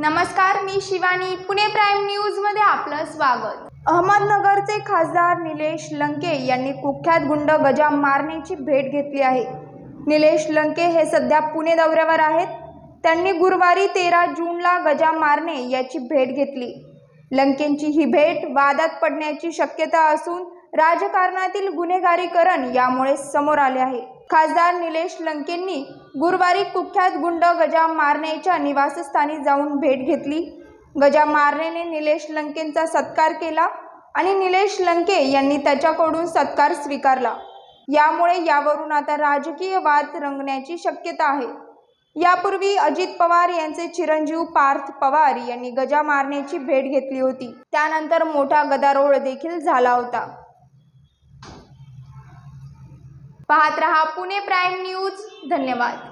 नमस्कार, मी Shivani. Pune prime news मध्ये आपलं स्वागत. अहमदनगरचे खासदार निलेश लंके यांनी कुख्यात गुंड गजा मारणेची भेट घेतली आहे. निलेश लंके हे सध्या पुणे दौऱ्यावर आहेत. त्यांनी गुरुवारी 13 जूनला गजा मारणे याची भेट घेतली. लंकेंची ही भेट वादात पडण्याची शक्यता असून राजकारणातील गुन्हेगारीकरण यामुळे समोर आले आहे. खासदार निलेश लंकेंनी गुरुवारी कुख्यात गुंड गजा मारणेच्या निवासस्थानी जाऊन भेट घेतली. गजा मारणेने निलेश लंकेंचा सत्कार केला आणि निलेश लंके यांनी त्याच्याकडून सत्कार स्वीकारला. यामुळे यावरून आता राजकीय वाद रंगण्याची शक्यता आहे. यापूर्वी अजित पवार यांचे चिरंजीव पार्थ पवार यांनी गजा मारणेची भेट घेतली होती. त्यानंतर मोठा गदारोळ देखील झाला होता. पाहत रहा पुणे प्राईम न्यूज. धन्यवाद.